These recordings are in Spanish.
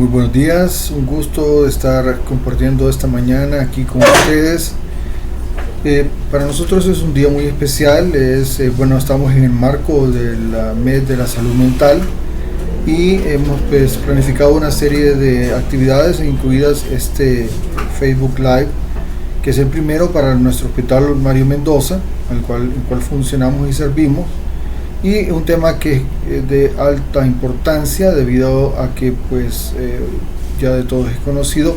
Muy buenos días, un gusto estar compartiendo esta mañana aquí con ustedes. Para nosotros es un día muy especial, estamos en el marco del mes de la salud mental y hemos planificado una serie de actividades incluidas este Facebook Live, que es el primero para nuestro hospital Mario Mendoza, el cual funcionamos y servimos. Y un tema que es de alta importancia debido a que ya de todos es conocido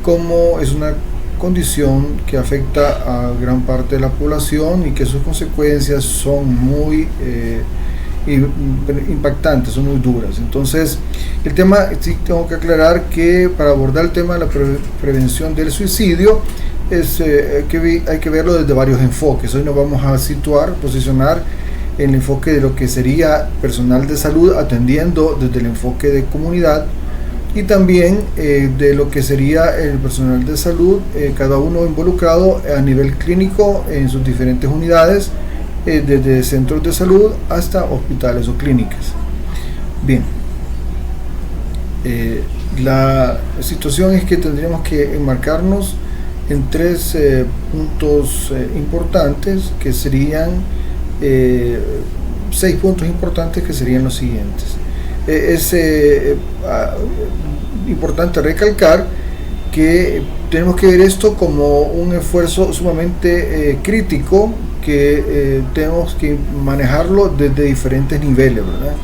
como es una condición que afecta a gran parte de la población y que sus consecuencias son muy impactantes, son muy duras. Entonces el tema, sí tengo que aclarar que para abordar el tema de la prevención del suicidio hay que verlo desde varios enfoques. Hoy nos vamos a posicionar el enfoque de lo que sería personal de salud atendiendo desde el enfoque de comunidad y también de lo que sería el personal de salud, cada uno involucrado a nivel clínico en sus diferentes unidades, desde centros de salud hasta hospitales o clínicas. Bien, la situación es que tendríamos que enmarcarnos en tres puntos importantes, que serían 6 puntos importantes, que serían los siguientes. Es importante recalcar que tenemos que ver esto como un esfuerzo sumamente crítico, que tenemos que manejarlo desde diferentes niveles, ¿verdad?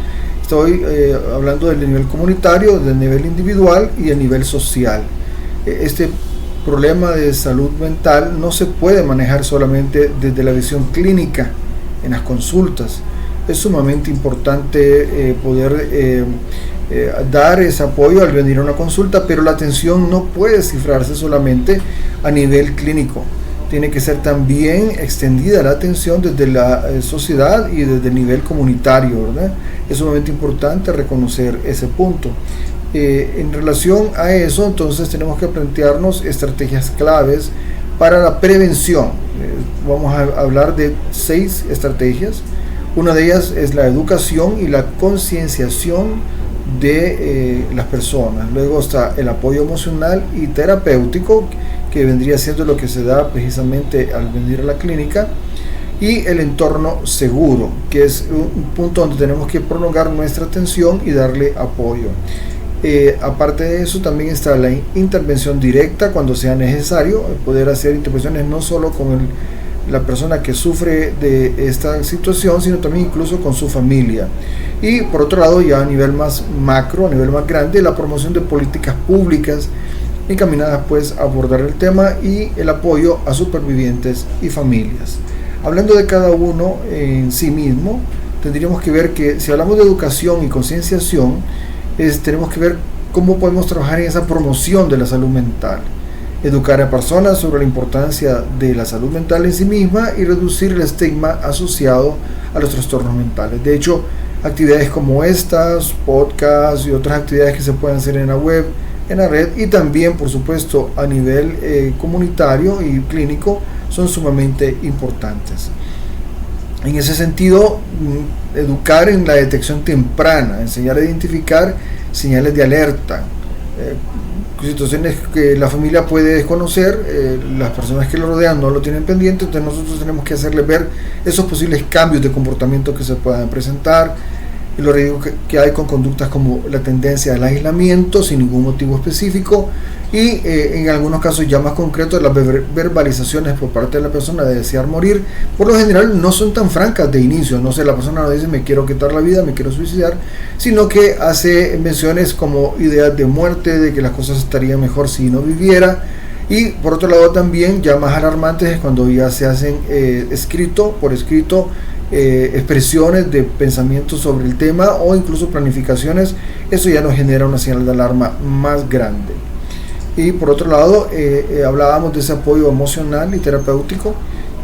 Estoy hablando del nivel comunitario, del nivel individual y el nivel social. Este problema de salud mental no se puede manejar solamente desde la visión clínica en las consultas. Es sumamente importante poder dar ese apoyo al venir a una consulta, pero la atención no puede cifrarse solamente a nivel clínico. Tiene que ser también extendida la atención desde la sociedad y desde el nivel comunitario, ¿verdad? Es sumamente importante reconocer ese punto. En relación a eso, entonces tenemos que plantearnos estrategias claves para la prevención. Vamos a hablar de 6 estrategias. Una de ellas es la educación y la concienciación de las personas. Luego está el apoyo emocional y terapéutico, que vendría siendo lo que se da precisamente al venir a la clínica, y el entorno seguro, que es un punto donde tenemos que prolongar nuestra atención y darle apoyo. Aparte de eso, también está la intervención directa cuando sea necesario, poder hacer intervenciones no solo con la persona que sufre de esta situación, sino también incluso con su familia. Y por otro lado, ya a nivel más macro, a nivel más grande, la promoción de políticas públicas encaminadas a abordar el tema y el apoyo a supervivientes y familias. Hablando de cada uno en sí mismo, tendríamos que ver que si hablamos de educación y concienciación, tenemos que ver cómo podemos trabajar en esa promoción de la salud mental, educar a personas sobre la importancia de la salud mental en sí misma y reducir el estigma asociado a los trastornos mentales. De hecho, actividades como estas, podcasts y otras actividades que se pueden hacer en la web, en la red y también, por supuesto, a nivel comunitario y clínico, son sumamente importantes. En ese sentido, educar en la detección temprana, enseñar a identificar señales de alerta, situaciones que la familia puede desconocer, las personas que lo rodean no lo tienen pendiente, entonces nosotros tenemos que hacerles ver esos posibles cambios de comportamiento que se puedan presentar, y lo riesgos que hay con conductas como la tendencia al aislamiento sin ningún motivo específico y en algunos casos ya más concretos las verbalizaciones por parte de la persona de desear morir. Por lo general no son tan francas de inicio, no sé, la persona no dice me quiero quitar la vida, me quiero suicidar, sino que hace menciones como ideas de muerte, de que las cosas estarían mejor si no viviera. Y por otro lado también ya más alarmantes es cuando ya se hacen por escrito expresiones de pensamientos sobre el tema o incluso planificaciones. Eso ya nos genera una señal de alarma más grande. Y por otro lado hablábamos de ese apoyo emocional y terapéutico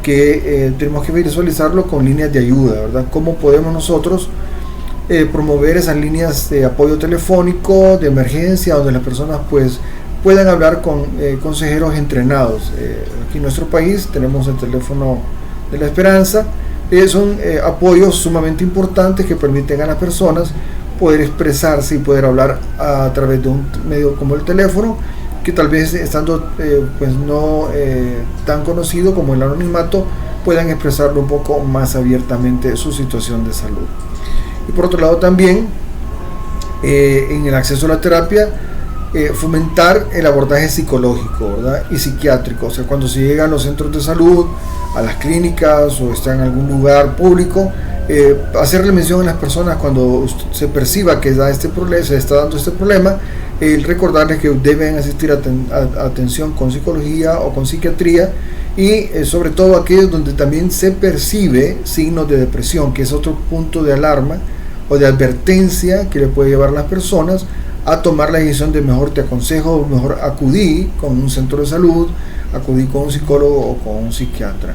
que tenemos que visualizarlo con líneas de ayuda, ¿verdad? ¿Cómo podemos nosotros promover esas líneas de apoyo telefónico de emergencia donde las personas puedan hablar con consejeros entrenados? Aquí en nuestro país tenemos el teléfono de la esperanza. Son apoyos sumamente importantes que permiten a las personas poder expresarse y poder hablar a través de un medio como el teléfono, que tal vez estando pues no tan conocido como el anonimato, puedan expresarlo un poco más abiertamente su situación de salud. Y por otro lado también, en el acceso a la terapia, fomentar el abordaje psicológico, ¿verdad? Y psiquiátrico. O sea, cuando se llega a los centros de salud, a las clínicas o está en algún lugar público, hacerle mención a las personas cuando se perciba que se está dando este problema, recordarles que deben asistir a atención con psicología o con psiquiatría, y sobre todo aquellos donde también se percibe signos de depresión, que es otro punto de alarma o de advertencia que le puede llevar a las personas a tomar la decisión de mejor te aconsejo, mejor acudí con un centro de salud, acudí con un psicólogo o con un psiquiatra.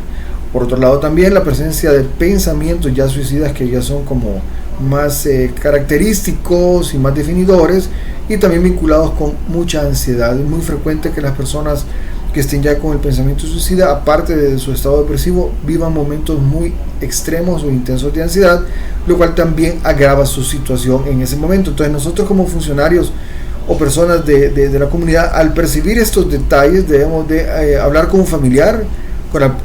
Por otro lado también la presencia de pensamientos ya suicidas, que ya son como más característicos y más definidores, y también vinculados con mucha ansiedad. Es muy frecuente que las personas que estén ya con el pensamiento suicida, aparte de su estado depresivo, vivan momentos muy extremos o intensos de ansiedad, lo cual también agrava su situación en ese momento. Entonces nosotros, como funcionarios o personas de la comunidad, al percibir estos detalles, debemos de hablar con un familiar,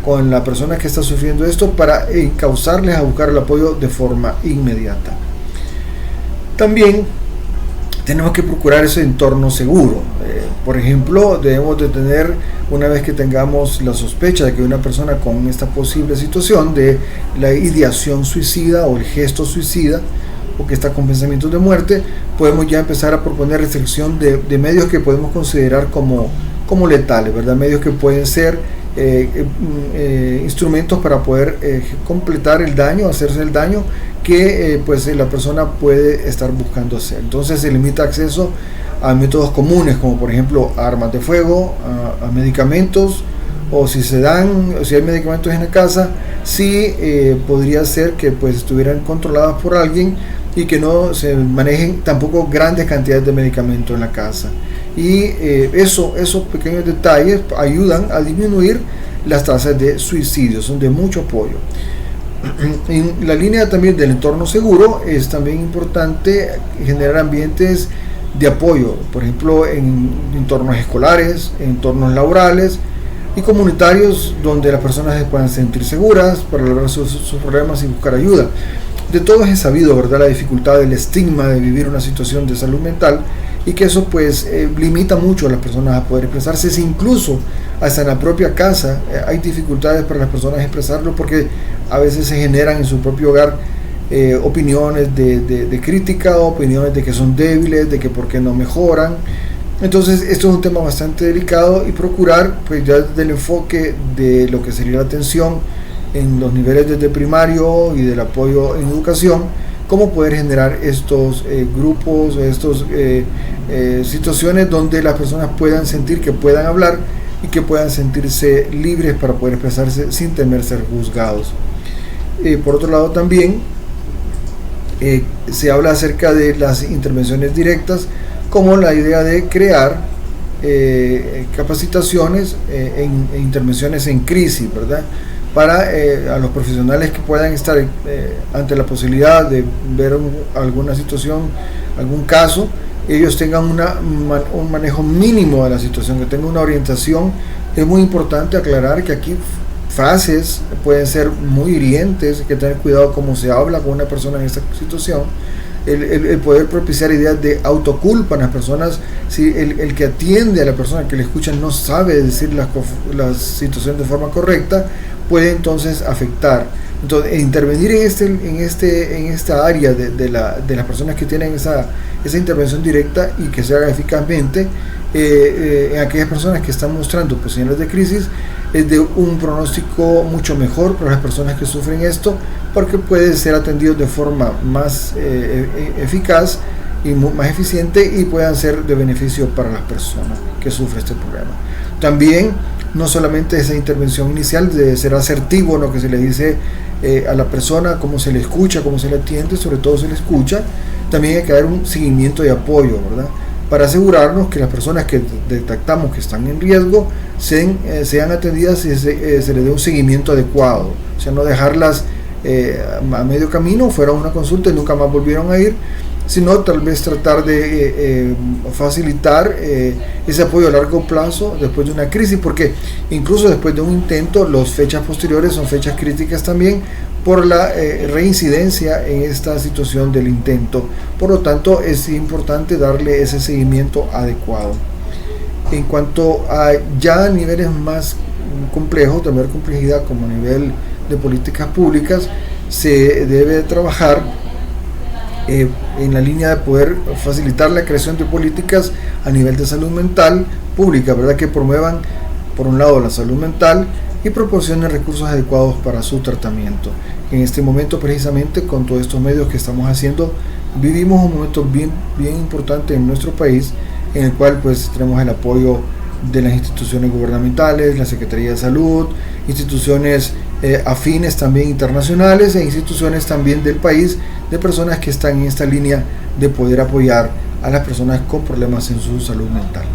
con la persona que está sufriendo esto, para encauzarles a buscar el apoyo de forma inmediata. También tenemos que procurar ese entorno seguro. Por ejemplo, debemos de tener, una vez que tengamos la sospecha de que una persona con esta posible situación de la ideación suicida o el gesto suicida, o que está con pensamientos de muerte, podemos ya empezar a proponer restricción de medios que podemos considerar como letales, ¿verdad? Medios que pueden ser instrumentos para poder completar el daño, hacerse el daño que pues la persona puede estar buscando hacer. Entonces se limita acceso a métodos comunes, como por ejemplo armas de fuego, a medicamentos, o si hay medicamentos en la casa, sí podría ser que pues estuvieran controlados por alguien y que no se manejen tampoco grandes cantidades de medicamentos en la casa. Y esos pequeños detalles ayudan a disminuir las tasas de suicidio, son de mucho apoyo. En la línea también del entorno seguro, es también importante generar ambientes de apoyo, por ejemplo en entornos escolares, entornos laborales y comunitarios, donde las personas se puedan sentir seguras para lograr sus problemas y buscar ayuda. De todos es sabido, ¿verdad?, la dificultad del estigma de vivir una situación de salud mental, y que eso pues limita mucho a las personas a poder expresarse. Si incluso hasta en la propia casa hay dificultades para las personas expresarlo, porque a veces se generan en su propio hogar opiniones de crítica, opiniones de que son débiles, de que por qué no mejoran. Entonces esto es un tema bastante delicado, y procurar pues ya desde el enfoque de lo que sería la atención en los niveles desde primario y del apoyo en educación, cómo poder generar estos grupos, estas situaciones donde las personas puedan sentir que puedan hablar y que puedan sentirse libres para poder expresarse sin temer ser juzgados. Por otro lado también se habla acerca de las intervenciones directas, como la idea de crear capacitaciones en intervenciones en crisis, ¿verdad?, para a los profesionales que puedan estar ante la posibilidad de ver alguna situación, algún caso, ellos tengan un manejo mínimo de la situación, que tengan una orientación. Es muy importante aclarar que aquí frases pueden ser muy hirientes, hay que tener cuidado cómo se habla con una persona en esta situación. El poder propiciar ideas de autoculpa en las personas, si el que atiende a la persona que le escucha no sabe decir la situación de forma correcta, puede entonces afectar. Entonces, intervenir en esta área de las personas que tienen esa intervención directa, y que se haga eficazmente en aquellas personas que están mostrando pues señales de crisis, es de un pronóstico mucho mejor para las personas que sufren esto, porque puede ser atendido de forma más eficaz y más eficiente, y puedan ser de beneficio para las personas que sufren este problema. También, no solamente esa intervención inicial de ser asertivo en lo que se le dice a la persona, cómo se le escucha, cómo se le atiende, sobre todo se le escucha, también hay que dar un seguimiento de apoyo, ¿verdad?, para asegurarnos que las personas que detectamos que están en riesgo sean atendidas y se les dé un seguimiento adecuado. O sea, no dejarlas a medio camino, fueron a una consulta y nunca más volvieron a ir, sino tal vez tratar de facilitar ese apoyo a largo plazo después de una crisis, porque incluso después de un intento, las fechas posteriores son fechas críticas también por la reincidencia en esta situación del intento. Por lo tanto, es importante darle ese seguimiento adecuado. En cuanto a ya niveles más complejos, de mayor complejidad, como a nivel de políticas públicas, se debe trabajar en la línea de poder facilitar la creación de políticas a nivel de salud mental pública, ¿verdad?, que promuevan por un lado la salud mental y proporcionen recursos adecuados para su tratamiento. En este momento, precisamente con todos estos medios que estamos haciendo, vivimos un momento bien importante en nuestro país, en el cual pues tenemos el apoyo de las instituciones gubernamentales, la Secretaría de Salud, instituciones afines también internacionales e instituciones también del país, de personas que están en esta línea de poder apoyar a las personas con problemas en su salud mental.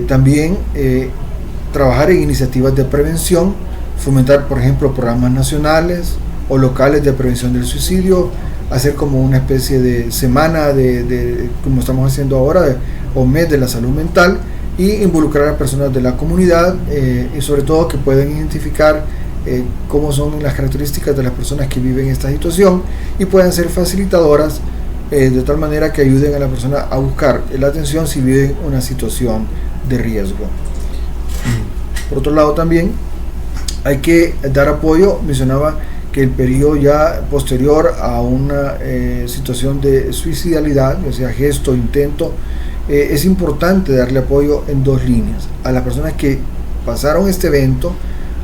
También trabajar en iniciativas de prevención, fomentar por ejemplo programas nacionales o locales de prevención del suicidio, hacer como una especie de semana como estamos haciendo ahora, o mes de la salud mental, y involucrar a personas de la comunidad y sobre todo que puedan identificar cómo son las características de las personas que viven esta situación y puedan ser facilitadoras de tal manera que ayuden a la persona a buscar la atención si viven una situación de riesgo. Por otro lado, también hay que dar apoyo. Mencionaba que el periodo ya posterior a una situación de suicidalidad, o sea, gesto, intento, es importante darle apoyo en dos líneas. A las personas que pasaron este evento,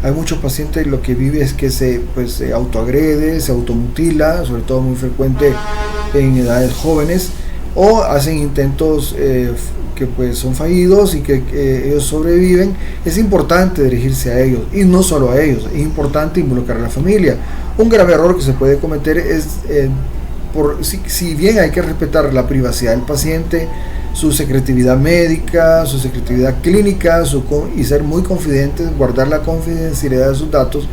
hay muchos pacientes lo que vive es que se autoagrede, se automutila, sobre todo muy frecuente en edades jóvenes, o hacen intentos que pues son fallidos y que ellos sobreviven. Es importante dirigirse a ellos, y no solo a ellos, es importante involucrar a la familia. Un grave error que se puede cometer es, si bien hay que respetar la privacidad del paciente, su secretividad médica, su secretividad clínica, y ser muy confidentes, guardar la confidencialidad de sus datos,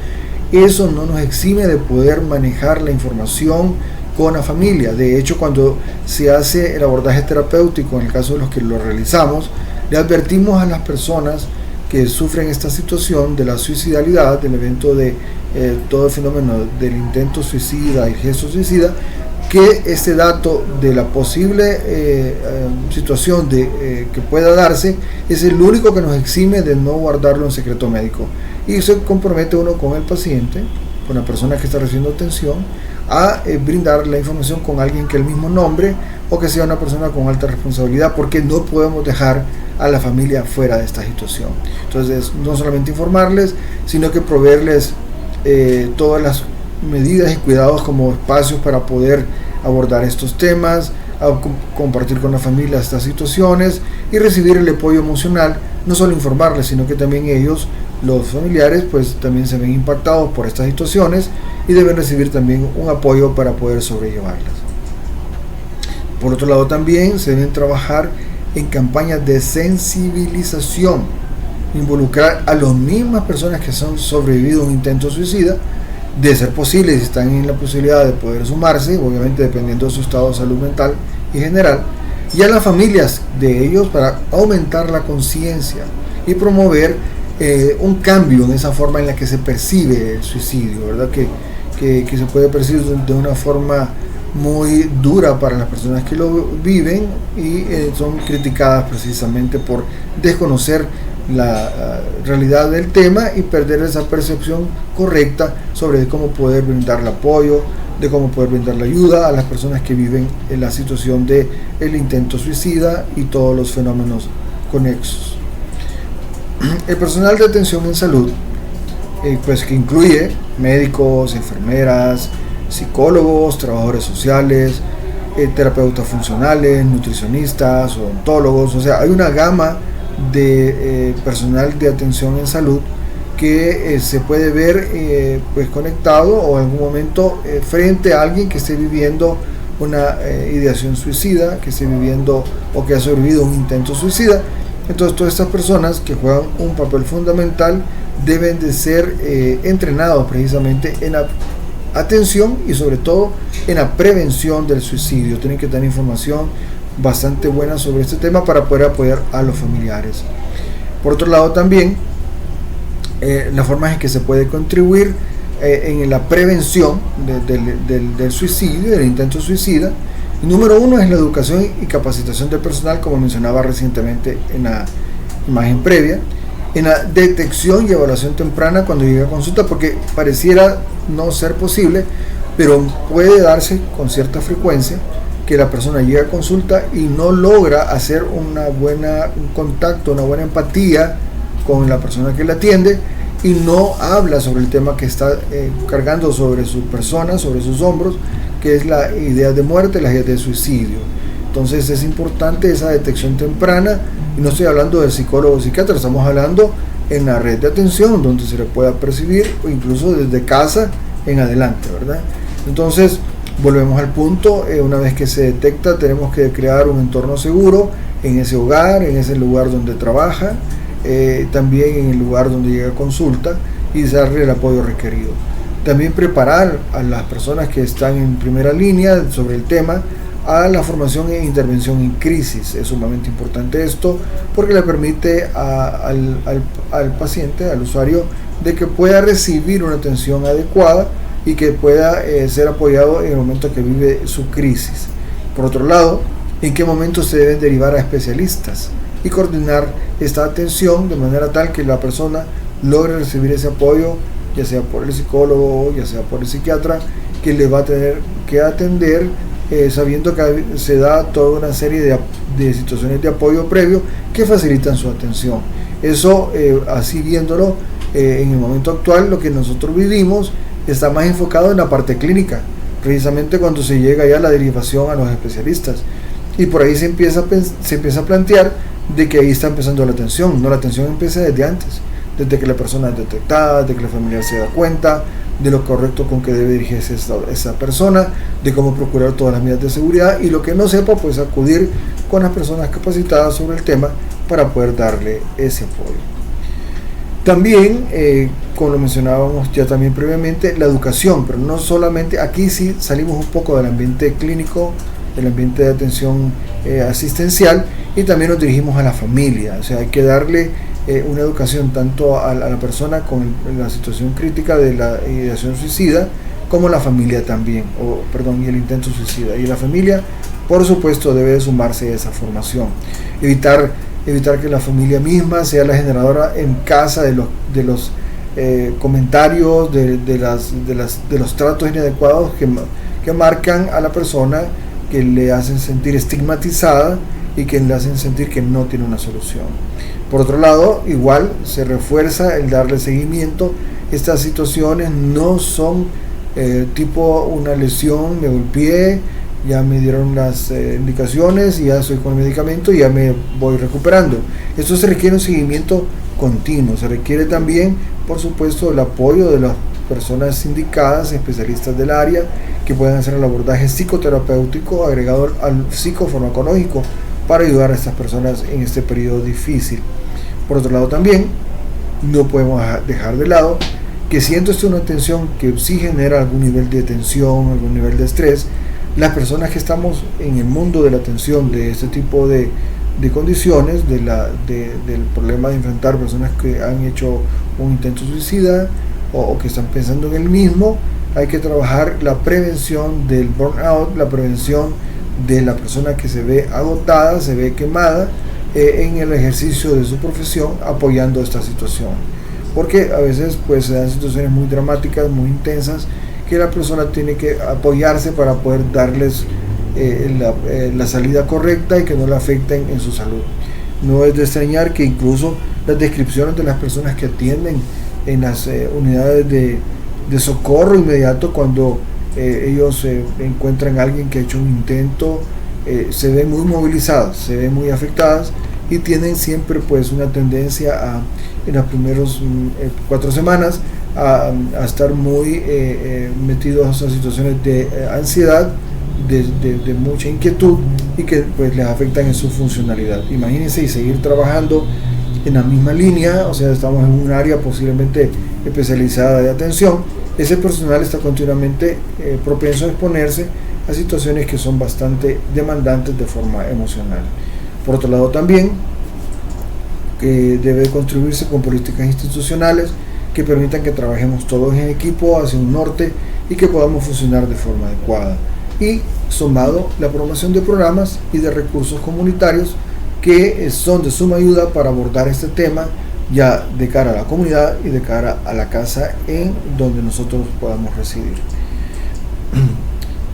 eso no nos exime de poder manejar la información con la familia. De hecho, cuando se hace el abordaje terapéutico, en el caso de los que lo realizamos, le advertimos a las personas que sufren esta situación de la suicidalidad, del evento de todo el fenómeno del intento suicida y gesto suicida, que este dato de la posible situación que pueda darse es el único que nos exime de no guardarlo en secreto médico, y se compromete uno con el paciente, con la persona que está recibiendo atención, a brindar la información con alguien que el mismo nombre o que sea una persona con alta responsabilidad, porque no podemos dejar a la familia fuera de esta situación. Entonces, no solamente informarles, sino que proveerles todas las medidas y cuidados como espacios para poder abordar estos temas, compartir con la familia estas situaciones y recibir el apoyo emocional. No solo informarles, sino que también ellos, los familiares, pues también se ven impactados por estas situaciones y deben recibir también un apoyo para poder sobrellevarlas. Por otro lado, también se deben trabajar en campañas de sensibilización, involucrar a las mismas personas que han sobrevivido a un intento suicida, de ser posible, si están en la posibilidad de poder sumarse, obviamente dependiendo de su estado de salud mental y general, y a las familias de ellos, para aumentar la conciencia y promover un cambio en esa forma en la que se percibe el suicidio, ¿verdad? Que se puede percibir de una forma muy dura para las personas que lo viven y son criticadas precisamente por desconocer la realidad del tema y perder esa percepción correcta sobre cómo poder brindar el apoyo, de cómo poder brindar la ayuda a las personas que viven en la situación de el intento suicida y todos los fenómenos conexos. El personal de atención en salud, pues que incluye médicos, enfermeras, psicólogos, trabajadores sociales, terapeutas funcionales, nutricionistas, odontólogos, o sea, hay una gama de personal de atención en salud que se puede ver pues conectado o en algún momento frente a alguien que esté viviendo una ideación suicida, que esté viviendo o que ha sobrevivido un intento suicida. Entonces, todas estas personas que juegan un papel fundamental deben de ser entrenados precisamente en atención y sobre todo en la prevención del suicidio. Tienen que tener información bastante buena sobre este tema para poder apoyar a los familiares. Por otro lado también, las formas en que se puede contribuir en la prevención del suicidio, del intento suicida. Y número 1 es la educación y capacitación del personal, como mencionaba recientemente en la imagen previa, en la detección y evaluación temprana cuando llega a consulta, porque pareciera no ser posible, pero puede darse con cierta frecuencia que la persona llega a consulta y no logra hacer un contacto, una buena empatía con la persona que la atiende, y no habla sobre el tema que está cargando sobre su persona, sobre sus hombros, que es la idea de muerte, la idea de suicidio. Entonces es importante esa detección temprana, y no estoy hablando del psicólogo o psiquiatra, estamos hablando en la red de atención, donde se le pueda percibir, o incluso desde casa en adelante, ¿verdad? Entonces, volvemos al punto, una vez que se detecta, tenemos que crear un entorno seguro en ese hogar, en ese lugar donde trabaja, también en el lugar donde llega a consulta, y darle el apoyo requerido. También preparar a las personas que están en primera línea sobre el tema a la formación e intervención en crisis. Es sumamente importante esto, porque le permite al paciente, al usuario, de que pueda recibir una atención adecuada y que pueda ser apoyado en el momento que vive su crisis. Por otro lado, en qué momento se deben derivar a especialistas y coordinar esta atención de manera tal que la persona logre recibir ese apoyo, ya sea por el psicólogo, ya sea por el psiquiatra, que le va a tener que atender, sabiendo que se da toda una serie de situaciones de apoyo previo que facilitan su atención. Eso, así viéndolo, en el momento actual, lo que nosotros vivimos está más enfocado en la parte clínica, precisamente cuando se llega ya a la derivación a los especialistas, y por ahí se empieza a plantear de que ahí está empezando la atención. No, la atención empieza desde antes, desde que la persona es detectada, de que la familiar se da cuenta de lo correcto con que debe dirigirse esa persona, de cómo procurar todas las medidas de seguridad, y lo que no sepa, pues acudir con las personas capacitadas sobre el tema para poder darle ese apoyo. También, como lo mencionábamos ya también previamente, la educación, pero no solamente, aquí sí salimos un poco del ambiente clínico, del ambiente de atención asistencial, y también nos dirigimos a la familia. O sea, hay que darle una educación tanto a la persona con la situación crítica de la ideación suicida, como la familia también, y el intento suicida. Y la familia, por supuesto, debe de sumarse a esa formación. Evitar que la familia misma sea la generadora en casa de los comentarios, de los tratos inadecuados que marcan a la persona, que le hacen sentir estigmatizada y que le hacen sentir que no tiene una solución. Por otro lado, igual se refuerza el darle seguimiento. Estas situaciones no son tipo una lesión, me golpeé, ya me dieron las indicaciones y ya estoy con el medicamento y ya me voy recuperando. Esto se requiere un seguimiento continuo. Se requiere también, por supuesto, el apoyo de las personas indicadas, especialistas del área, que puedan hacer el abordaje psicoterapéutico agregado al psicofarmacológico para ayudar a estas personas en este periodo difícil. Por otro lado también, no podemos dejar de lado que siendo esto una atención que sí genera algún nivel de tensión, algún nivel de estrés, las personas que estamos en el mundo de la atención de este tipo de condiciones, del problema de enfrentar personas que han hecho un intento suicida o que están pensando en el mismo, hay que trabajar la prevención del burnout, la prevención de la persona que se ve agotada, se ve quemada en el ejercicio de su profesión, apoyando esta situación. Porque a veces pues se dan situaciones muy dramáticas, muy intensas, que la persona tiene que apoyarse para poder darles la salida correcta y que no la afecten en su salud. No es de extrañar que incluso las descripciones de las personas que atienden en las unidades de socorro inmediato, cuando ellos encuentran a alguien que ha hecho un intento, se ven muy movilizadas, se ven muy afectadas y tienen siempre pues una tendencia en las primeras 4 semanas a estar muy metidos en situaciones de ansiedad, de mucha inquietud, y que pues les afectan en su funcionalidad. Imagínense, y seguir trabajando en la misma línea, o sea, estamos en un área posiblemente especializada de atención, ese personal está continuamente propenso a exponerse a situaciones que son bastante demandantes de forma emocional. Por otro lado, también debe contribuirse con políticas institucionales que permitan que trabajemos todos en equipo hacia un norte y que podamos funcionar de forma adecuada. Y sumado la promoción de programas y de recursos comunitarios que son de suma ayuda para abordar este tema ya de cara a la comunidad y de cara a la casa en donde nosotros podamos residir.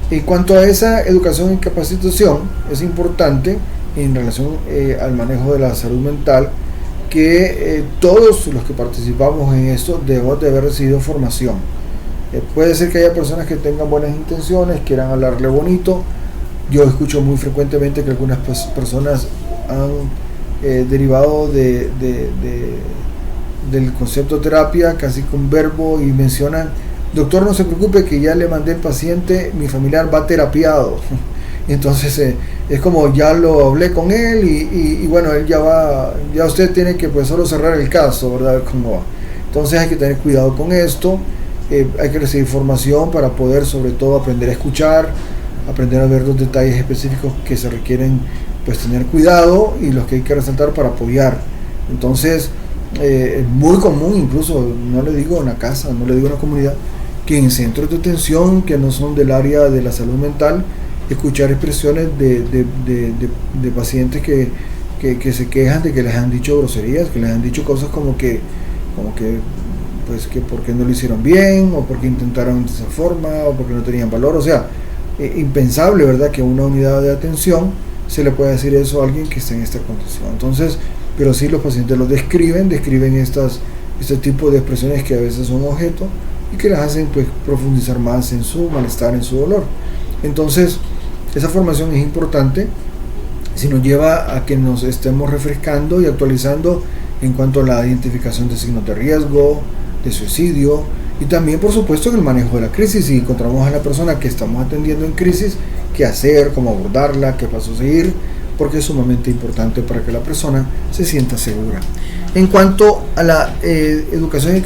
En cuanto a esa educación y capacitación, es importante en relación al manejo de la salud mental que todos los que participamos en esto debemos de haber recibido formación. Puede ser que haya personas que tengan buenas intenciones, quieran hablarle bonito. Yo escucho muy frecuentemente que algunas personas han derivado del concepto terapia casi con verbo y mencionan: doctor, no se preocupe que ya le mandé el paciente, mi familiar va terapiado. Entonces es como ya lo hablé con él y bueno, él ya usted tiene que pues solo cerrar el caso, ¿verdad? A ver cómo va. Entonces hay que tener cuidado con esto. Hay que recibir formación para poder sobre todo aprender a escuchar, aprender a ver los detalles específicos que se requieren pues tener cuidado y los que hay que resaltar para apoyar. Entonces es muy común, incluso no le digo en la casa, no le digo en la comunidad, que en centros de atención que no son del área de la salud mental, escuchar expresiones de pacientes que se quejan de que les han dicho groserías, que les han dicho cosas como que pues que porque no lo hicieron bien, o porque intentaron de esa forma, o porque no tenían valor. O sea, impensable, ¿verdad?, que a una unidad de atención se le pueda decir eso a alguien que está en esta condición. Entonces, pero sí los pacientes lo describen este tipo de expresiones que a veces son objeto y que les hacen pues profundizar más en su malestar, en su dolor. Entonces, esa formación es importante si nos lleva a que nos estemos refrescando y actualizando en cuanto a la identificación de signos de riesgo, de suicidio, y también por supuesto en el manejo de la crisis. Si encontramos a la persona que estamos atendiendo en crisis, qué hacer, cómo abordarla, qué paso seguir, porque es sumamente importante para que la persona se sienta segura. En cuanto a la educación y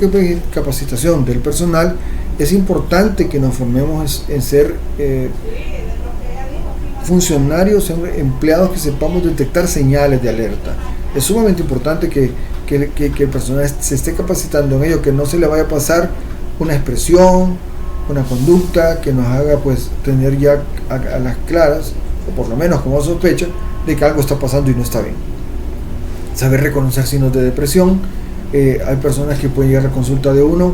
capacitación del personal, es importante que nos formemos en ser funcionarios, empleados que sepamos detectar señales de alerta. Es sumamente importante que el personal se esté capacitando en ello, que no se le vaya a pasar una expresión, una conducta que nos haga pues tener ya a las claras, o por lo menos como sospecha, de que algo está pasando y no está bien. Saber reconocer signos de depresión. Hay personas que pueden llegar a la consulta de uno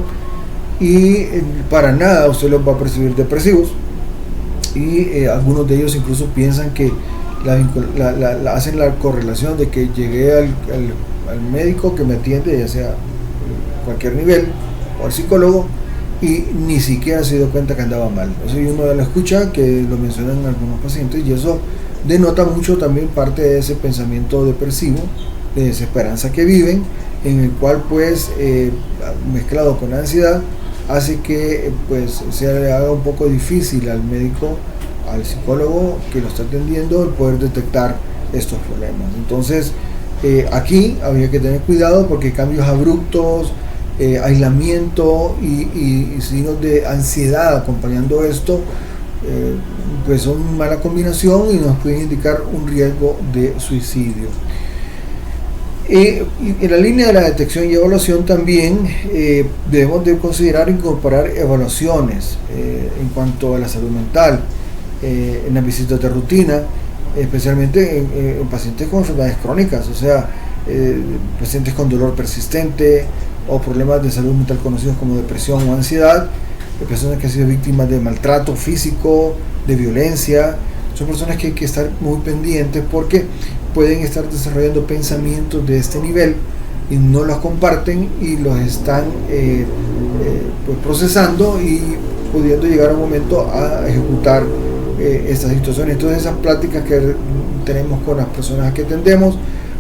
y para nada usted los va a percibir depresivos, y algunos de ellos incluso piensan que hacen la correlación de que llegué al médico que me atiende, ya sea cualquier nivel, o al psicólogo, y ni siquiera se dio cuenta que andaba mal. Eso uno lo escucha, que lo mencionan algunos pacientes, y eso denota mucho también parte de ese pensamiento depresivo, de desesperanza que viven, en el cual pues mezclado con la ansiedad hace que pues se le haga un poco difícil al médico, al psicólogo que lo está atendiendo, el poder detectar estos problemas. Entonces aquí habría que tener cuidado, porque cambios abruptos, aislamiento y signos de ansiedad acompañando esto pues son mala combinación y nos pueden indicar un riesgo de suicidio. Y en la línea de la detección y evaluación también debemos de considerar incorporar evaluaciones en cuanto a la salud mental en las visitas de rutina, especialmente en pacientes con enfermedades crónicas, o sea, pacientes con dolor persistente o problemas de salud mental conocidos como depresión o ansiedad, personas que han sido víctimas de maltrato físico, de violencia. Son personas que hay que estar muy pendientes, porque pueden estar desarrollando pensamientos de este nivel y no los comparten y los están pues procesando y pudiendo llegar a un momento a ejecutar estas situaciones. Entonces esas pláticas que tenemos con las personas que atendemos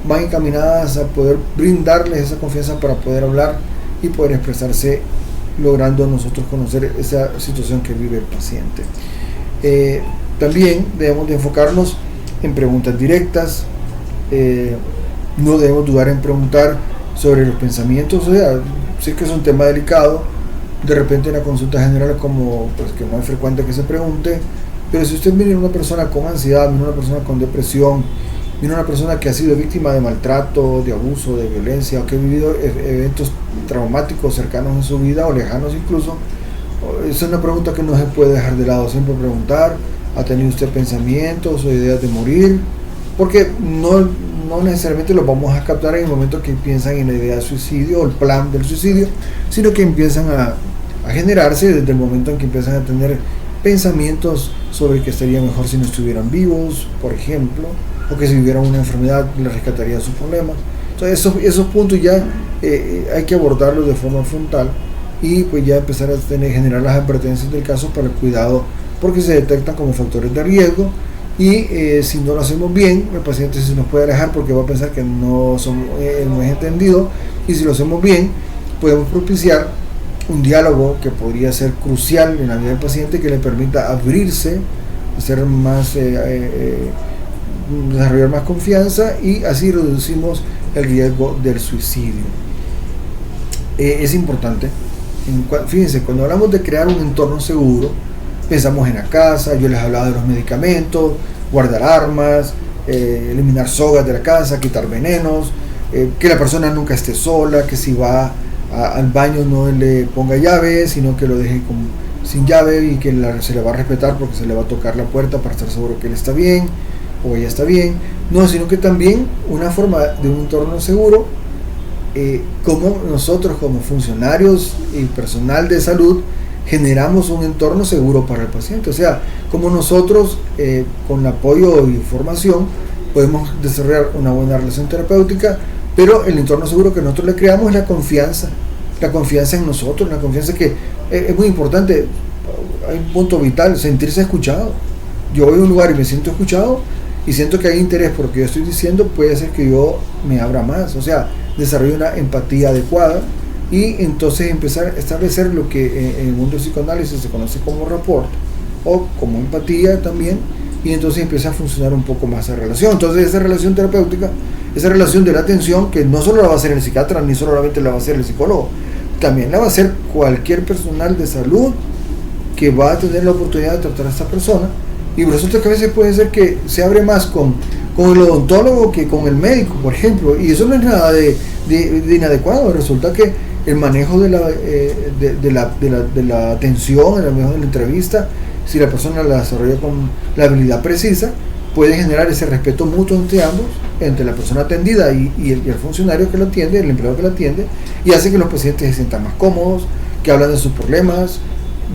van encaminadas a poder brindarles esa confianza para poder hablar y poder expresarse, logrando nosotros conocer esa situación que vive el paciente. También debemos de enfocarnos en preguntas directas. No debemos dudar en preguntar sobre los pensamientos. O sea, sé que es un tema delicado, De repente en la consulta general, como pues que no es frecuente que se pregunte, pero si usted mira a una persona con ansiedad, mira a una persona con depresión, mira a una persona que ha sido víctima de maltrato, de abuso, de violencia, o que ha vivido eventos traumáticos cercanos en su vida o lejanos incluso, esa es una pregunta que no se puede dejar de lado. Siempre preguntar: ¿ha tenido usted pensamientos o ideas de morir? Porque no necesariamente los vamos a captar en el momento que piensan en la idea de suicidio o el plan del suicidio, sino que empiezan a generarse desde el momento en que empiezan a tener pensamientos sobre que estaría mejor si no estuvieran vivos, por ejemplo, o que si vivieran una enfermedad le rescataría sus problemas. Entonces esos puntos ya hay que abordarlos de forma frontal y pues ya empezar a generar las advertencias del caso para el cuidado, porque se detectan como factores de riesgo. Y si no lo hacemos bien, el paciente se nos puede alejar porque va a pensar que no es entendido, y si lo hacemos bien podemos propiciar un diálogo que podría ser crucial en la vida del paciente, que le permita abrirse, hacer más, desarrollar más confianza, y así reducimos el riesgo del suicidio. Es importante, fíjense, cuando hablamos de crear un entorno seguro, pensamos en la casa. Yo les hablaba de los medicamentos, guardar armas, eliminar sogas de la casa, quitar venenos, que la persona nunca esté sola, que si va al baño no le ponga llave, sino que lo deje sin llave, y que se le va a respetar porque se le va a tocar la puerta para estar seguro que él está bien o ella está bien. No, sino que también una forma de un entorno seguro, como nosotros como funcionarios y personal de salud generamos un entorno seguro para el paciente. O sea, como nosotros con apoyo y formación podemos desarrollar una buena relación terapéutica, pero el entorno seguro que nosotros le creamos es la confianza en nosotros, la confianza que es muy importante. Hay un punto vital: sentirse escuchado. Yo voy a un lugar y me siento escuchado y siento que hay interés por lo que yo estoy diciendo, puede hacer que yo me abra más, o sea, desarrollo una empatía adecuada, y entonces empezar a establecer lo que en el mundo del psicoanálisis se conoce como rapport o como empatía también, y entonces empieza a funcionar un poco más esa relación. Entonces esa relación terapéutica, esa relación de la atención, que no solo la va a hacer el psiquiatra, ni solamente la va a hacer el psicólogo, también la va a hacer cualquier personal de salud que va a tener la oportunidad de tratar a esta persona. Y resulta que a veces puede ser que se abre más con el odontólogo que con el médico, por ejemplo, y eso no es nada de inadecuado. Resulta que el manejo de la atención, el manejo de la entrevista, si la persona la desarrolla con la habilidad precisa, puede generar ese respeto mutuo entre ambos, entre la persona atendida y el funcionario que lo atiende, el empleado que lo atiende, y hace que los pacientes se sientan más cómodos, que hablan de sus problemas,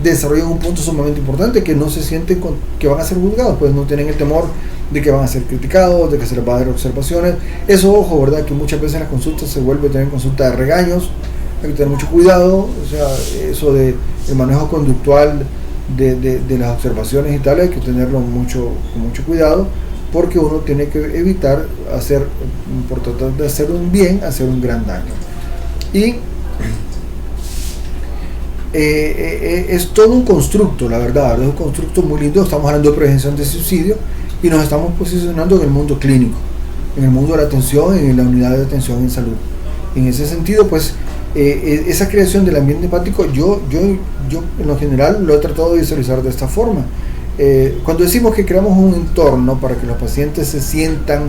desarrollan un punto sumamente importante: que no se sienten que van a ser juzgados, pues no tienen el temor de que van a ser criticados, de que se les va a dar observaciones. Eso, ojo, ¿verdad? Que muchas veces las consultas se vuelve también consulta de regaños. Hay que tener mucho cuidado, o sea, eso de el manejo conductual de las observaciones y tal, hay que tenerlo con mucho cuidado, porque uno tiene que evitar por tratar de hacer un bien, hacer un gran daño. Y es todo un constructo, la verdad, es un constructo muy lindo. Estamos hablando de prevención de suicidio y nos estamos posicionando en el mundo clínico, en el mundo de la atención, en la unidad de atención en salud. En ese sentido, pues, esa creación del ambiente empático, yo en lo general lo he tratado de visualizar de esta forma. Cuando decimos que creamos un entorno para que los pacientes se sientan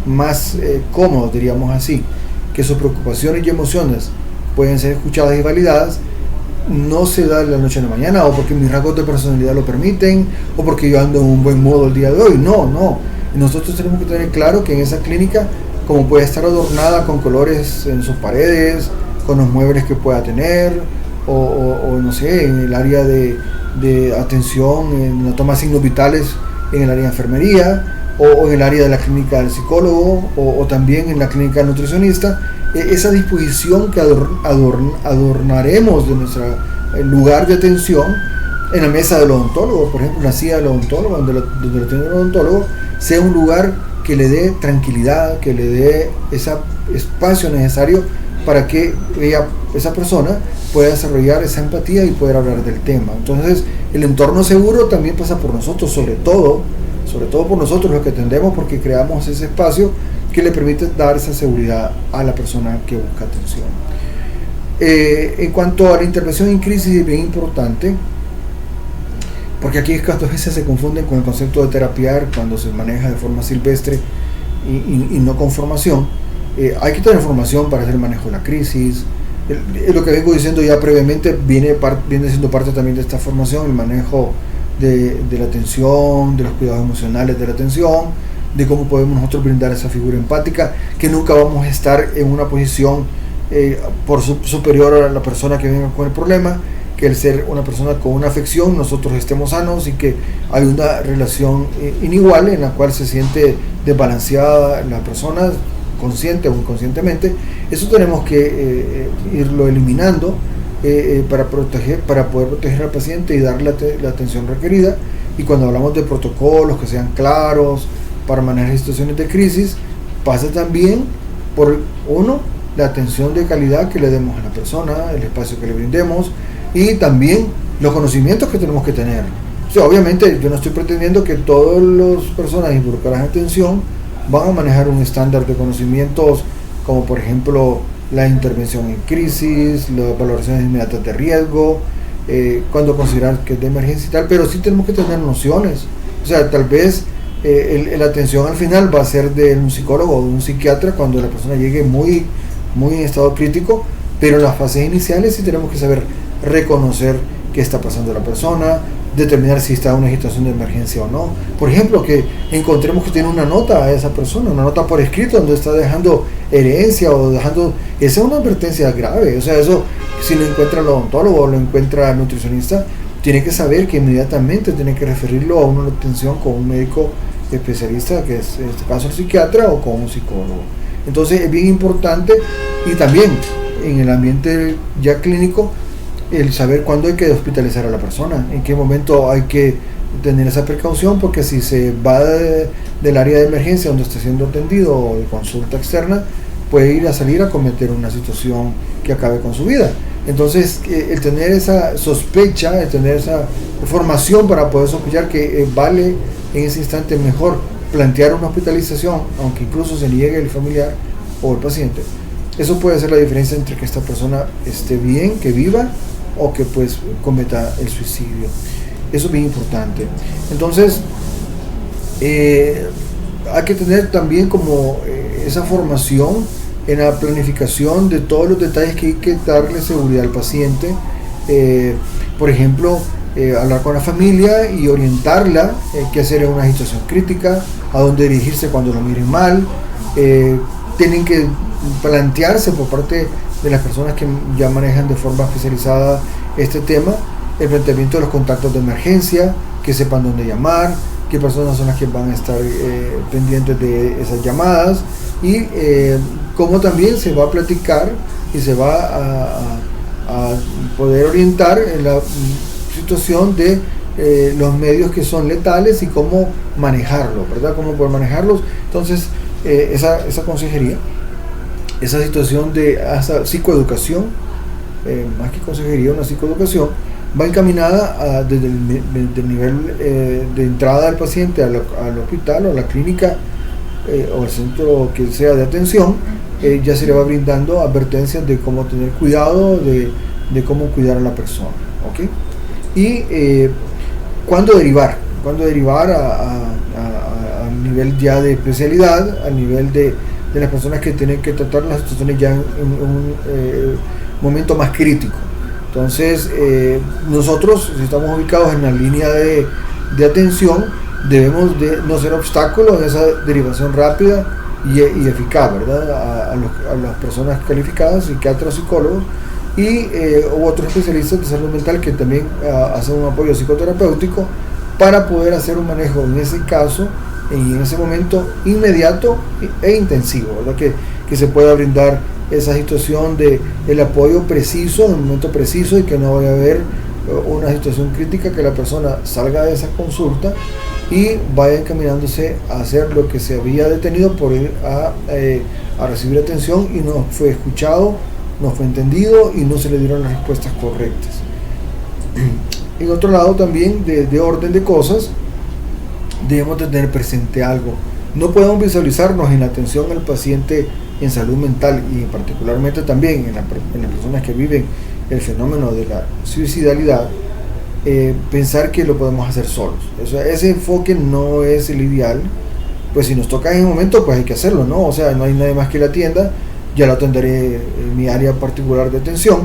más cómodos, diríamos así, que sus preocupaciones y emociones pueden ser escuchadas y validadas, no se da de la noche a la mañana, o porque mis rasgos de personalidad lo permiten, o porque yo ando en un buen modo el día de hoy. No. Nosotros tenemos que tener claro que en esa clínica, como puede estar adornada con colores en sus paredes, con los muebles que pueda tener, o no sé, en el área de atención, en la toma de signos vitales, en el área de enfermería, o en el área de la clínica del psicólogo, o también en la clínica del nutricionista, esa disposición que adornaremos de nuestro lugar de atención, en la mesa del odontólogo, por ejemplo, la silla del odontólogo, donde lo tiene el odontólogo, sea un lugar que le dé tranquilidad, que le dé ese espacio necesario para que esa persona pueda desarrollar esa empatía y poder hablar del tema. Entonces, el entorno seguro también pasa por nosotros, sobre todo por nosotros los que atendemos, porque creamos ese espacio que le permite dar esa seguridad a la persona que busca atención. En cuanto a la intervención en crisis, es bien importante, porque aquí a veces se confunden con el concepto de terapiar cuando se maneja de forma silvestre y no con formación. Hay que tener formación para hacer el manejo de la crisis. Lo que vengo diciendo ya previamente viene siendo parte también de esta formación, el manejo de la atención, de los cuidados emocionales de la atención, de cómo podemos nosotros brindar esa figura empática, que nunca vamos a estar en una posición superior a la persona que venga con el problema, que el ser una persona con una afección nosotros estemos sanos y que hay una relación inigual en la cual se siente desbalanceada la persona, consciente o inconscientemente. Eso tenemos que irlo eliminando para poder proteger al paciente y darle la atención requerida. Y cuando hablamos de protocolos que sean claros para manejar situaciones de crisis, pasa también por la atención de calidad que le demos a la persona, el espacio que le brindemos y también los conocimientos que tenemos que tener. O sea, obviamente yo no estoy pretendiendo que todas las personas involucradas en atención van a manejar un estándar de conocimientos como por ejemplo la intervención en crisis, las valoraciones inmediatas de riesgo, cuando considerar que es de emergencia y tal, pero sí tenemos que tener nociones. O sea, tal vez la atención al final va a ser de un psicólogo o de un psiquiatra cuando la persona llegue muy en estado crítico, pero en las fases iniciales sí tenemos que saber reconocer qué está pasando a la persona, determinar si está en una situación de emergencia o no. Por ejemplo, que encontremos que tiene una nota a esa persona, una nota por escrito donde está dejando herencia o dejando... Esa es una advertencia grave. O sea, eso, si lo encuentra el odontólogo o lo encuentra el nutricionista, tiene que saber que inmediatamente tiene que referirlo a una atención con un médico especialista, que es en este caso el psiquiatra, o con un psicólogo. Entonces es bien importante, y también en el ambiente ya clínico, el saber cuándo hay que hospitalizar a la persona, en qué momento hay que tener esa precaución, porque si se va del área de emergencia donde está siendo atendido o de consulta externa, puede salir a cometer una situación que acabe con su vida. Entonces el tener esa sospecha, el tener esa formación para poder sospechar que vale en ese instante mejor plantear una hospitalización, aunque incluso se niegue el familiar o el paciente, eso puede hacer la diferencia entre que esta persona esté bien, que viva, o que pues cometa el suicidio. Eso es bien importante. Entonces hay que tener también como esa formación en la planificación de todos los detalles que hay que darle seguridad al paciente. Por ejemplo, hablar con la familia y orientarla qué hacer en una situación crítica, a dónde dirigirse cuando lo miren mal. Tienen que plantearse por parte de las personas que ya manejan de forma especializada este tema, el planteamiento de los contactos de emergencia, que sepan dónde llamar, qué personas son las que van a estar pendientes de esas llamadas, y cómo también se va a platicar y se va a poder orientar en la situación de los medios que son letales y cómo manejarlo, ¿verdad? Cómo poder manejarlos. Entonces esa consejería, esa situación de psicoeducación, más que consejería, una psicoeducación, va encaminada desde el nivel de entrada del paciente al hospital o a la clínica o al centro que sea de atención. Ya se le va brindando advertencias de cómo tener cuidado, de cómo cuidar a la persona, ¿okay? Y cuándo derivar a nivel ya de especialidad, a nivel de las personas que tienen que tratar las situaciones ya en un momento más crítico. Entonces nosotros, si estamos ubicados en la línea de atención, debemos de no ser obstáculos en esa derivación rápida y eficaz, ¿verdad? A las personas calificadas, psiquiatras, psicólogos y u otros especialistas de salud mental que también hacen un apoyo psicoterapéutico para poder hacer un manejo en ese caso y en ese momento inmediato e intensivo, ¿verdad? Que se pueda brindar esa situación de el apoyo preciso en el momento preciso y que no vaya a haber una situación crítica, que la persona salga de esa consulta y vaya encaminándose a hacer lo que se había detenido por ir a recibir atención y no fue escuchado, no fue entendido y no se le dieron las respuestas correctas. En otro lado también de orden de cosas, debemos de tener presente algo. No podemos visualizarnos en la atención al paciente en salud mental y particularmente también en las personas que viven el fenómeno de la suicidalidad, pensar que lo podemos hacer solos. O sea, ese enfoque no es el ideal. Pues si nos toca en ese momento, pues hay que hacerlo, ¿no? O sea, no hay nadie más que la atienda, ya lo atenderé en mi área particular de atención,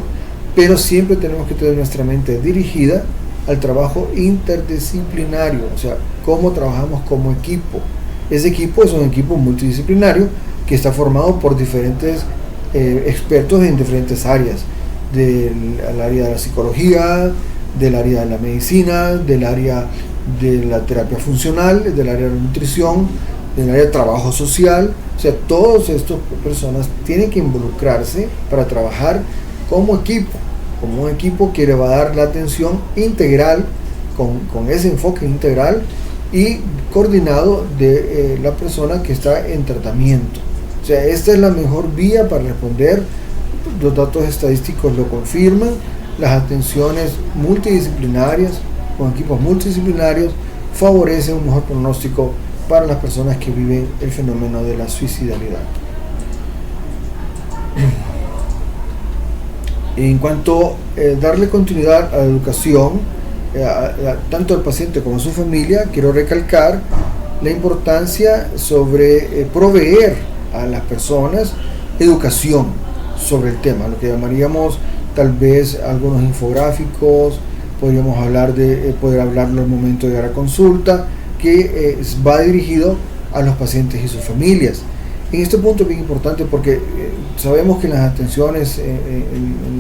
pero siempre tenemos que tener nuestra mente dirigida al trabajo interdisciplinario, o sea, cómo trabajamos como equipo. Ese equipo es un equipo multidisciplinario que está formado por diferentes expertos en diferentes áreas, del área de la psicología, del área de la medicina, del área de la terapia funcional, del área de la nutrición, del área de trabajo social. O sea, todas estas personas tienen que involucrarse para trabajar como un equipo que le va a dar la atención integral, con ese enfoque integral y coordinado de la persona que está en tratamiento. O sea, esta es la mejor vía para responder. Los datos estadísticos lo confirman. Las atenciones multidisciplinarias, con equipos multidisciplinarios, favorecen un mejor pronóstico para las personas que viven el fenómeno de la suicidalidad. En cuanto a darle continuidad a la educación, tanto al paciente como a su familia, quiero recalcar la importancia sobre proveer a las personas educación sobre el tema, lo que llamaríamos tal vez algunos infográficos. Podríamos hablar de poder hablarlo al momento de llegar a consulta, que va dirigido a los pacientes y sus familias. En este punto es bien importante porque sabemos que las atenciones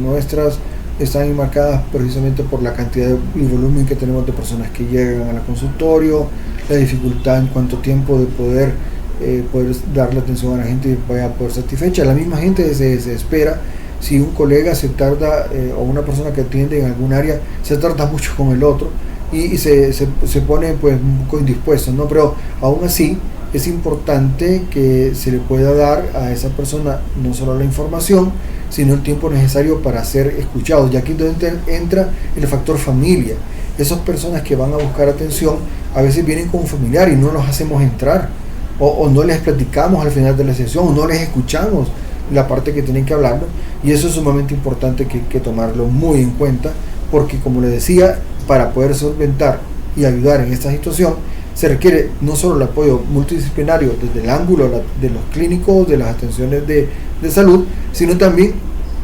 nuestras están enmarcadas precisamente por la cantidad y volumen que tenemos de personas que llegan al consultorio, la dificultad en cuánto tiempo de poder darle atención a la gente y vaya a poder satisfecha. La misma gente se desespera si un colega se tarda o una persona que atiende en algún área se tarda mucho con el otro y se pone pues un poco indispuesto, ¿no? Pero aún así es importante que se le pueda dar a esa persona no solo la información, sino el tiempo necesario para ser escuchados. Y aquí entra el factor familia. Esas personas que van a buscar atención a veces vienen con un familiar y no los hacemos entrar, o no les platicamos al final de la sesión, o no les escuchamos la parte que tienen que hablarlo, y eso es sumamente importante que tomarlo muy en cuenta, porque como les decía, para poder solventar y ayudar en esta situación se requiere no solo el apoyo multidisciplinario desde el ángulo de los clínicos, de las atenciones de salud, sino también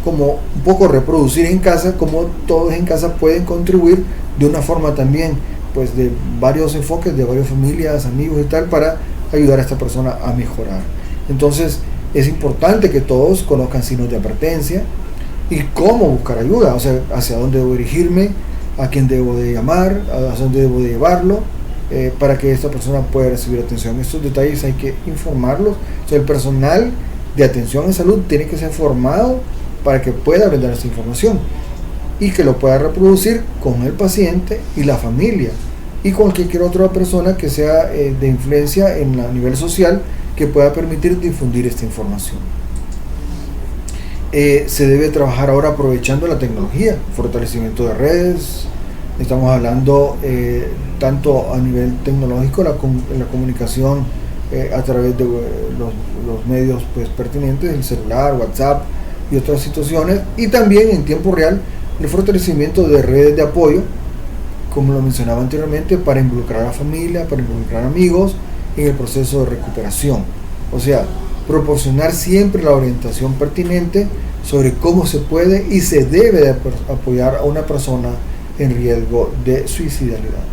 como un poco reproducir en casa, como todos en casa pueden contribuir de una forma también pues de varios enfoques, de varias familias, amigos y tal, para ayudar a esta persona a mejorar. Entonces es importante que todos conozcan signos de advertencia y cómo buscar ayuda, o sea, hacia dónde debo dirigirme, a quién debo de llamar, a dónde debo de llevarlo, para que esta persona pueda recibir atención. Estos detalles hay que informarlos. O sea, el personal de atención en salud tiene que ser formado para que pueda brindar esta información y que lo pueda reproducir con el paciente y la familia y con cualquier otra persona que sea de influencia a nivel social, que pueda permitir difundir esta información. Se debe trabajar ahora aprovechando la tecnología, fortalecimiento de redes. Estamos hablando tanto a nivel tecnológico, la comunicación a través de los medios pues, pertinentes, el celular, WhatsApp y otras situaciones, y también en tiempo real el fortalecimiento de redes de apoyo, como lo mencionaba anteriormente, para involucrar a la familia, para involucrar amigos en el proceso de recuperación. O sea, proporcionar siempre la orientación pertinente sobre cómo se puede y se debe de apoyar a una persona en riesgo de suicidalidad.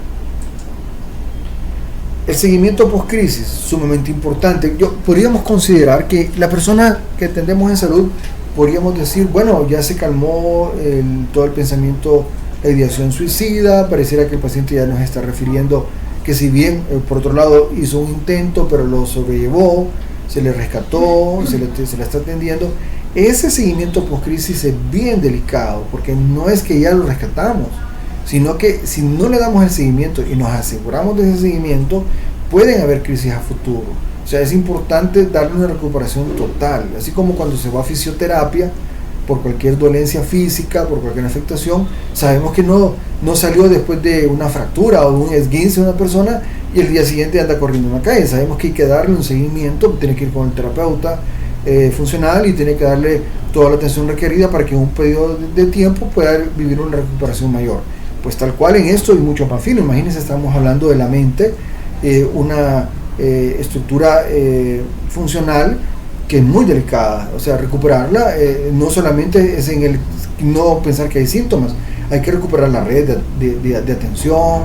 El seguimiento post-crisis, sumamente importante. Podríamos considerar que la persona que atendemos en salud, podríamos decir, bueno, ya se calmó todo el pensamiento de ideación suicida, pareciera que el paciente ya nos está refiriendo que si bien por otro lado hizo un intento, pero lo sobrellevó, se le rescató, se le está atendiendo. Ese seguimiento post-crisis es bien delicado, porque no es que ya lo rescatamos, sino que si no le damos el seguimiento y nos aseguramos de ese seguimiento, pueden haber crisis a futuro. O sea, es importante darle una recuperación total, así como cuando se va a fisioterapia, por cualquier dolencia física, por cualquier afectación, sabemos que no salió después de una fractura o un esguince de una persona y el día siguiente anda corriendo en la calle. Sabemos que hay que darle un seguimiento, tiene que ir con el terapeuta funcional y tiene que darle toda la atención requerida para que en un periodo de tiempo pueda vivir una recuperación mayor. Pues tal cual en esto y mucho más fino. Imagínense, estamos hablando de la mente, una estructura funcional que es muy delicada. O sea, recuperarla no solamente es en el no pensar que hay síntomas, hay que recuperar la red de atención,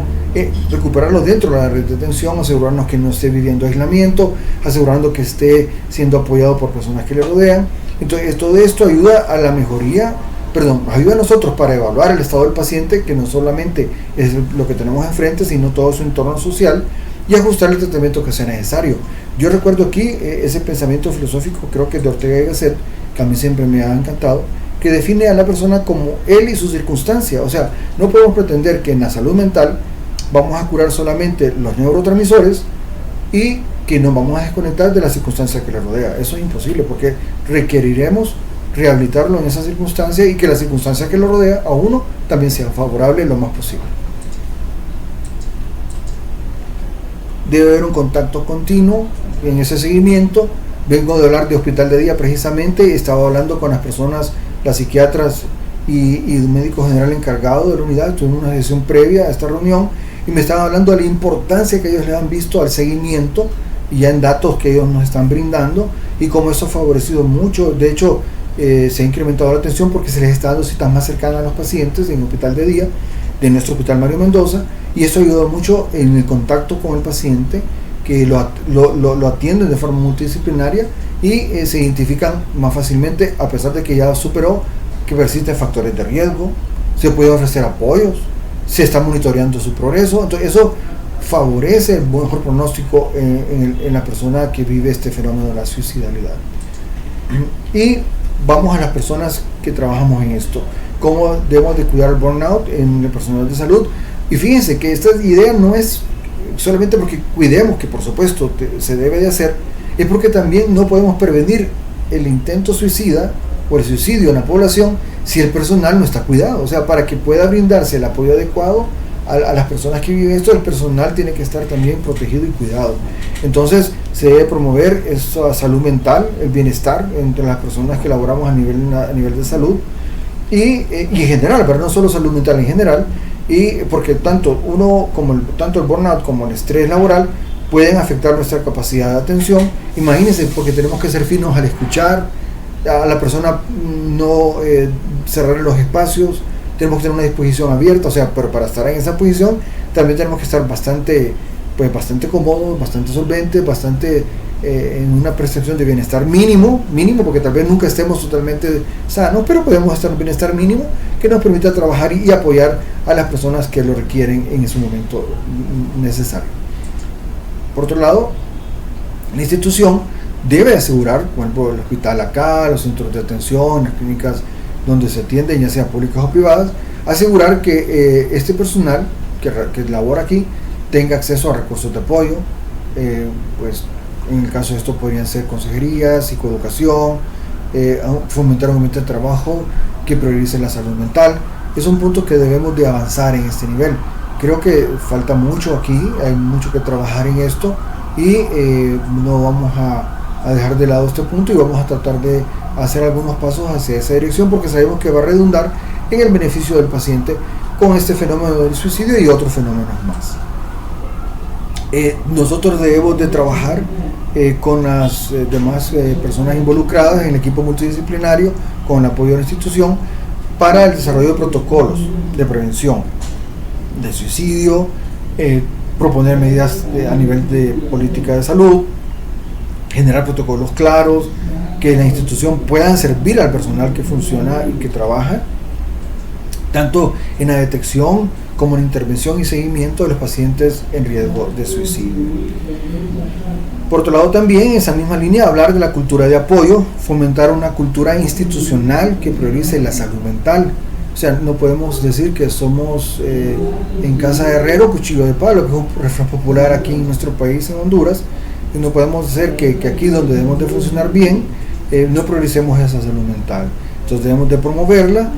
recuperarlo dentro de la red de atención, asegurarnos que no esté viviendo aislamiento, asegurando que esté siendo apoyado por personas que le rodean. Entonces todo esto ayuda a la mejoría, ayuda a nosotros para evaluar el estado del paciente, que no solamente es lo que tenemos enfrente, sino todo su entorno social, y ajustar el tratamiento que sea necesario. Yo recuerdo aquí ese pensamiento filosófico, creo que es de Ortega y Gasset, que a mí siempre me ha encantado, que define a la persona como él y su circunstancia. O sea, no podemos pretender que en la salud mental vamos a curar solamente los neurotransmisores y que nos vamos a desconectar de la circunstancia que le rodea. Eso es imposible, porque requeriremos rehabilitarlo en esa circunstancia y que la circunstancia que lo rodea a uno también sea favorable lo más posible. Debe haber un contacto continuo en ese seguimiento. Vengo de hablar de hospital de día precisamente, estaba hablando con las personas, las psiquiatras y el médico general encargado de la unidad. Tuve una sesión previa a esta reunión y me estaban hablando de la importancia que ellos le han visto al seguimiento y ya en datos que ellos nos están brindando, y cómo eso ha favorecido mucho. De hecho, se ha incrementado la atención porque se les está dando citas más cercanas a los pacientes en el hospital de día de nuestro hospital Mario Mendoza, y eso ayuda mucho en el contacto con el paciente, que lo atienden de forma multidisciplinaria y se identifican más fácilmente, a pesar de que ya superó que persisten factores de riesgo, se puede ofrecer apoyos, se está monitoreando su progreso. Entonces eso favorece el mejor pronóstico en la persona que vive este fenómeno de la suicidalidad. Y vamos a las personas que trabajamos en esto, cómo debemos de cuidar el burnout en el personal de salud. Y fíjense que esta idea no es solamente porque cuidemos, que por supuesto se debe de hacer, es porque también no podemos prevenir el intento suicida o el suicidio en la población si el personal no está cuidado. O sea, para que pueda brindarse el apoyo adecuado a las personas que viven esto, el personal tiene que estar también protegido y cuidado. Entonces se debe promover esa salud mental, el bienestar entre las personas que laboramos a nivel de salud y en general, pero no solo salud mental en general, y porque tanto el burnout como el estrés laboral pueden afectar nuestra capacidad de atención. Imagínense, porque tenemos que ser finos al escuchar a la persona, no cerrar los espacios, tenemos que tener una disposición abierta. O sea, pero para estar en esa posición también tenemos que estar bastante cómodos, bastante solventes, en una percepción de bienestar mínimo, porque tal vez nunca estemos totalmente sanos, pero podemos estar en bienestar mínimo que nos permita trabajar y apoyar a las personas que lo requieren en ese momento necesario. Por otro lado, la institución debe asegurar, por ejemplo, el hospital acá, los centros de atención, las clínicas donde se atienden, ya sea públicas o privadas, asegurar que este personal que labora aquí tenga acceso a recursos de apoyo. Pues en el caso de esto podrían ser consejerías, psicoeducación, fomentar un ambiente de trabajo que priorice la salud mental. Es un punto que debemos de avanzar en este nivel. Creo que falta mucho aquí, hay mucho que trabajar en esto, y no vamos a dejar de lado este punto, y vamos a tratar de hacer algunos pasos hacia esa dirección, porque sabemos que va a redundar en el beneficio del paciente con este fenómeno del suicidio y otros fenómenos más. Nosotros debemos de trabajar con las demás personas involucradas en el equipo multidisciplinario, con el apoyo de la institución, para el desarrollo de protocolos de prevención de suicidio, proponer medidas a nivel de política de salud, generar protocolos claros que la institución puedan servir al personal que funciona y que trabaja, tanto en la detección como en intervención y seguimiento de los pacientes en riesgo de suicidio. Por otro lado, también en esa misma línea, hablar de la cultura de apoyo, fomentar una cultura institucional que priorice la salud mental. O sea, no podemos decir que somos en casa de herrero, cuchillo de palo, que es un refrán popular aquí en nuestro país, en Honduras, y no podemos decir que aquí donde debemos de funcionar bien, no prioricemos esa salud mental. Entonces debemos de promoverla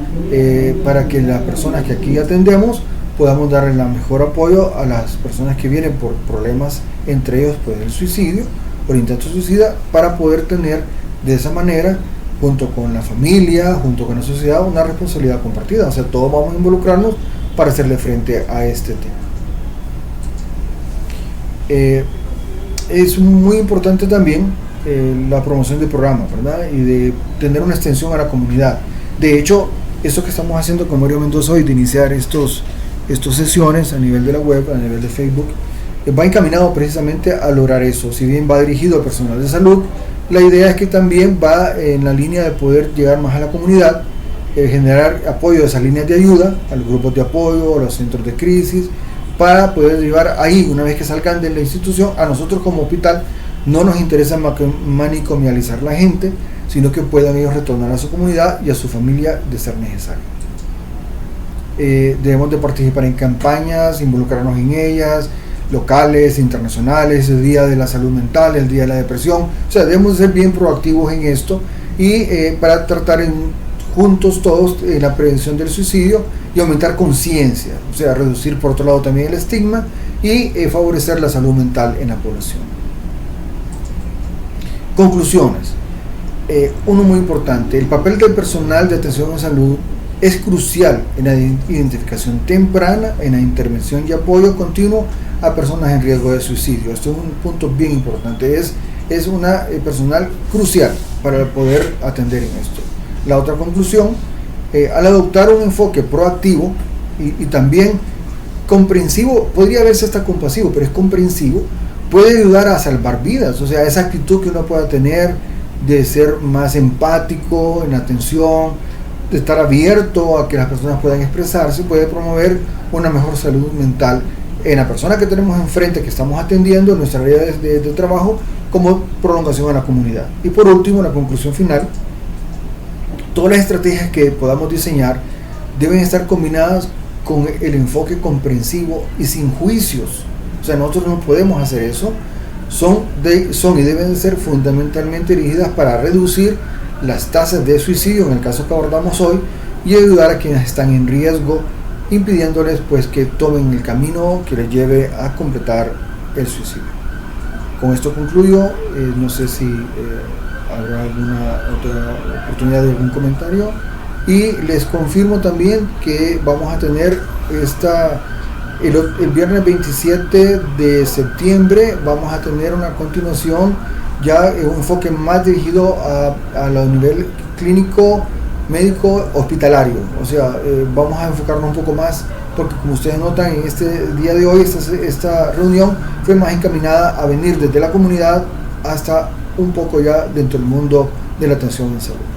para que las personas que aquí atendemos podamos darle el mejor apoyo a las personas que vienen por problemas, entre ellos pues el suicidio o el intento suicida, para poder tener de esa manera, junto con la familia, junto con la sociedad, una responsabilidad compartida. O sea, todos vamos a involucrarnos para hacerle frente a este tema. Es muy importante también la promoción de programas, ¿verdad? Y de tener una extensión a la comunidad. De hecho, esto que estamos haciendo con Mario Mendoza hoy, de iniciar estas sesiones a nivel de la web, a nivel de Facebook, va encaminado precisamente a lograr eso. Si bien va dirigido al personal de salud, la idea es que también va en la línea de poder llegar más a la comunidad, generar apoyo de esas líneas de ayuda, a los grupos de apoyo, a los centros de crisis, para poder llevar ahí, una vez que salgan de la institución. A nosotros como hospital no nos interesa manicomializar la gente, sino que puedan ellos retornar a su comunidad y a su familia de ser necesario. Debemos de participar en campañas, involucrarnos en ellas, locales, internacionales, el Día de la Salud Mental, el Día de la Depresión. O sea, debemos ser bien proactivos en esto y para tratar juntos todos la prevención del suicidio y aumentar conciencia, o sea, reducir por otro lado también el estigma y favorecer la salud mental en la población. Conclusiones. Uno muy importante: el papel del personal de atención en salud es crucial en la identificación temprana, en la intervención y apoyo continuo a personas en riesgo de suicidio. Esto es un punto bien importante, es una personal crucial para poder atender en esto. La otra conclusión, al adoptar un enfoque proactivo y también comprensivo, podría verse hasta compasivo, pero es comprensivo, puede ayudar a salvar vidas. O sea, esa actitud que uno pueda tener de ser más empático en la atención, de estar abierto a que las personas puedan expresarse, puede promover una mejor salud mental en la persona que tenemos enfrente, que estamos atendiendo en nuestra área de trabajo, como prolongación a la comunidad. Y por último, la conclusión final: todas las estrategias que podamos diseñar deben estar combinadas con el enfoque comprensivo y sin juicios. O sea, nosotros no podemos hacer eso. Son y deben ser fundamentalmente dirigidas para reducir las tasas de suicidio, en el caso que abordamos hoy, y ayudar a quienes están en riesgo, impidiéndoles pues que tomen el camino que les lleve a completar el suicidio. Con esto concluyo. No sé si habrá alguna otra oportunidad de algún comentario, y les confirmo también que vamos a tener el viernes 27 de septiembre vamos a tener una continuación, ya un enfoque más dirigido a nivel clínico, médico, hospitalario. O sea, vamos a enfocarnos un poco más, porque como ustedes notan, en este día de hoy esta reunión fue más encaminada a venir desde la comunidad hasta un poco ya dentro del mundo de la atención en salud.